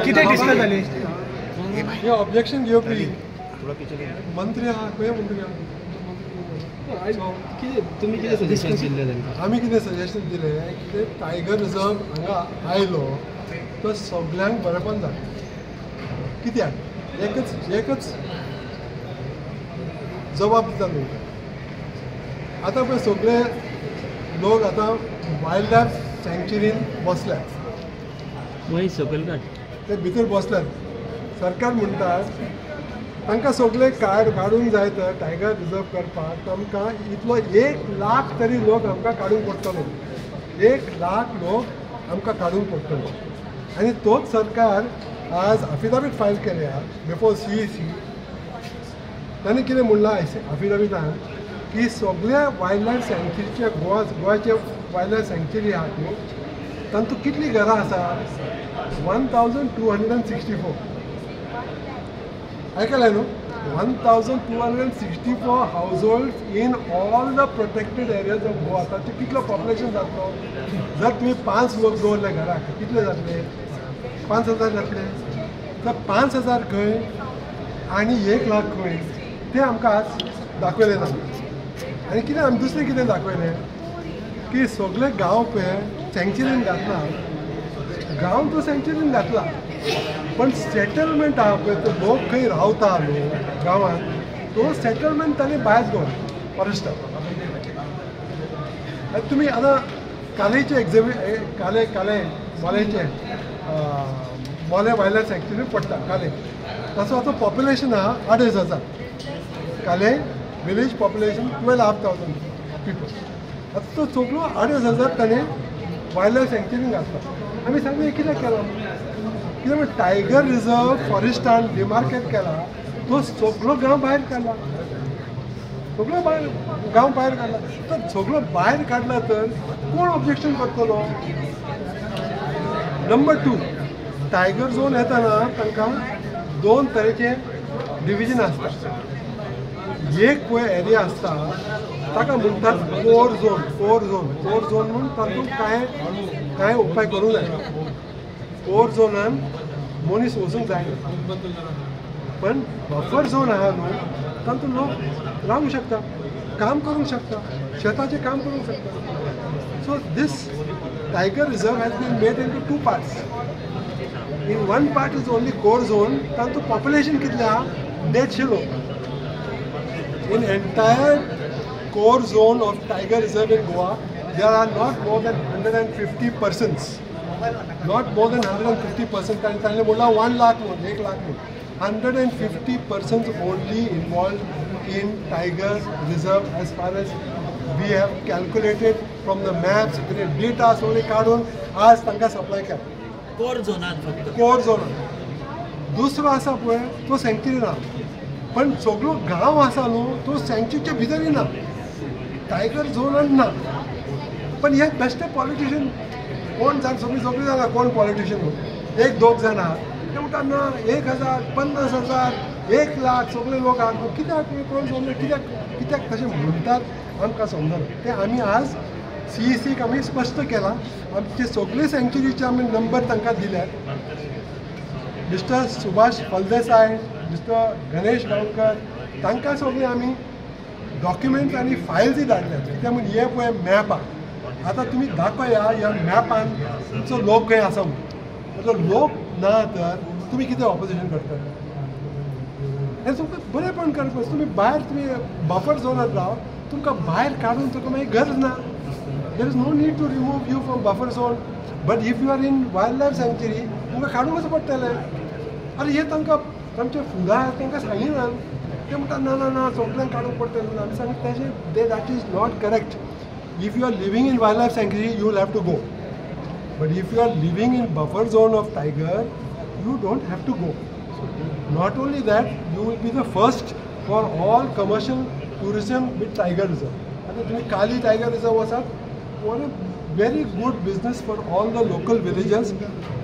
किती डिस्कस झाले हे ऑब्जेक्शन घेवपी मंत्री आहा खंय मंत्री तुम्ही किती सजेशन दिले आमी कितें सजेशन दिलें की टायगर रिजर्व हांगा आयलो तो सगळ्यांक बरेपण जाता कित्याक एकच जबाब दिता न्हू आतां पळय सगळे लोक आतां वायल्ड लायफ सँक्च्युरीन बसल्यात वय सकयल काड ते भितर बसल्यात सरकार म्हणटात तांकां सगळे कार्ड काडूंक जाय तर टायगर रिजर्व करपाक तांकां इतलो 1 लाख तरी लोक आमकां काडूंक पडटलो 1 लाख लोक आमकां काडूंक पडटलो आनी तोच सरकार आज अफिडावीट फायल केल्या बिफोर CEC तांणी कितें म्हणलां अफिडाविटान की सगळ्या वायल्ड लायफ सँक्च्युरीचे गोवाचे वायल्ड लायफ सँक्च्युरी आहा न्हू तातूंत कितलीं घरां आसा 1264 आयकलें न्हू 1264 households in all the protected areas of Goa ताचें कितलो पॉप्युलेशन जातलो जर तुमी 5 लोक दवरले घराक कितले जातले 5000 जातले तर 5000 खंय आनी 1 लाख खंय तें आमकां आज दाखयलें ना आनी कितें आमी दुसरें कितें दाखयलें की सगळे गांव पळय सँक्च्युरीन घातला गांव तो सँक्च्युरीन घातला पण सेटलमेंट आहा पळय तो लोक खंय रावता न्हू गांवांत तो सेटलमेंट ताणें भायर दवरला फॉरेस्टार आनी तुमी आतां कालेचे काले मोलेचे मोले वायल्ड लायफ सँक्च्युरी पडटा काले ताचो आतां पॉप्युलेशन आहा 2,500 काले विलेज पॉप्युलेशन 12,500 पीपल आतां तो सगळो 2,500 ताणें वायल्ड लायफ सँक्च्युरीन घातला आमी सांगलें कित्याक केला कित्याक म्हणजे टायगर रिजर्व फॉरेस्टान डिमार्केट केला तो सगळो गांव भायर काडला सगळो गांव भायर काडला तर सगळो भायर काडला तर कोण ऑब्जेक्शन करतलो नंबर 2 टायगर झोन येताना तांकां 2 तरेचे डिविजन आसता एक पळय एरिया आसता ताका म्हणटात कोर झोन म्हणून तातूंत कांय उपाय करूंक जाय कोर झोनान मनीस वचूंक जायना पण बफर झोन आहा न्हू तातूंत लोक रावूंक शकता काम करूंक शकता शेताचें काम करूंक शकता so this tiger reserve has been made into 2 parts in 1 part is only core zone तातूंत पॉप्युलेशन कितलें आहा 150 लोक in entire core zone of tiger reserve in Goa there are not more than 150 persons not more than 150 persons and ताणें म्हणलां 1 लाख म्हणून 1 लाख म्हणून 150 persons only involved in tiger reserve as far as we have calculated from the maps data सगळे काडून आज तांकां supply केला core झोनान फक्त कोर झोनान दुसरो आसा पळय तो सँक्च्युरीन आहा पण सगळो गांव आसा न्हू तो सँक्च्युरीच्या भितर ना टायगर झोनान ना पण हे बेश्टे पॉलिटिशियन कोण जाण सगळीं जाणां कोण पॉलिटिशियन न्हू 1-2 जाण आहा ते म्हणटा ना 1,000 50,000 1 लाख सगळे लोक आहात कित्याक कोण समजले कित्याक तशें म्हणटात आमकां समजना ते आमी आज CECक आमी स्पश्ट केलां आमचे सगळे सँक्च्युरीचे आमी नंबर तांकां दिल्यात मिस्टर सुभाष फळदेसाय मिस्टर गणेश गांवकर तांकां सगळें आमी डॉक्युमेंट्स आनी फायल्सूय धाडल्यात कित्याक म्हणजे हे पळय मॅप आहा आतां तुमी दाखया ह्या मॅपान तुमचो लोक खंय आसा म्हणून तो लोक ना तर तुमी कितें ऑपोजिशन करता हें तुमकां बरेंपण करपाक तुमी भायर तुमी बफर झोनांत राव तुमकां भायर काडून तुका मागीर गरज ना there is no need to remove you from buffer zone but if you are in wildlife sanctuary तुमकां काडूंकच पडटलें अरे हे तांकां तांचे फुडार तांकां सांगिना ते म्हणटा ना सगळ्यांक काडूंक पडटलें आमी सांगता तेजें that is not correct if you are living in wildlife sanctuary you will have to go but if you are living in buffer zone of tiger you don't have to go not only that you will be the first for all commercial tourism with tiger reserve आतां तुमी काली tiger reserve वचात one very good business for all the local villagers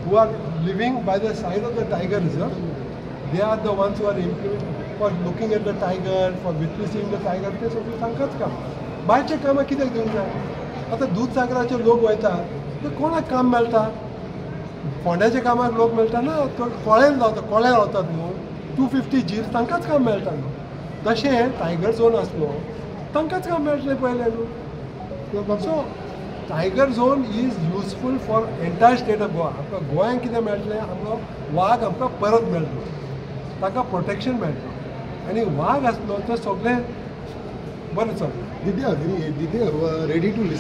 who are living by the side of the tiger reserve. They are the ones who are for looking at the tiger, for witnessing the tiger. ते सगळी तांकांच काम भायरचे कामां कित्याक दिवंक जाय आतां दूधसागराचे लोक वयतात ते कोणाक काम मेळटा? फोंड्याच्या कामाक लोक मेळटा ना, तो कोळ्यान रावता, कोळ्या रावतात न्हू, 250 जीर तांकांच काम मेळटा न्हू. तशें टायगर झोन आसलो तांकांच काम मेळटलें पयलें न्हू. So tiger zone is useful for entire state of Goa. आमकां गोंयांत कितें मेळटलें? आमकां वाघ आमकां परत मेळटलो, ताका प्रोटेक्शन मेळटलो. आनी वाघ आसलो तो सगळें बरें चलता. Did they agree? Did they ready to listen?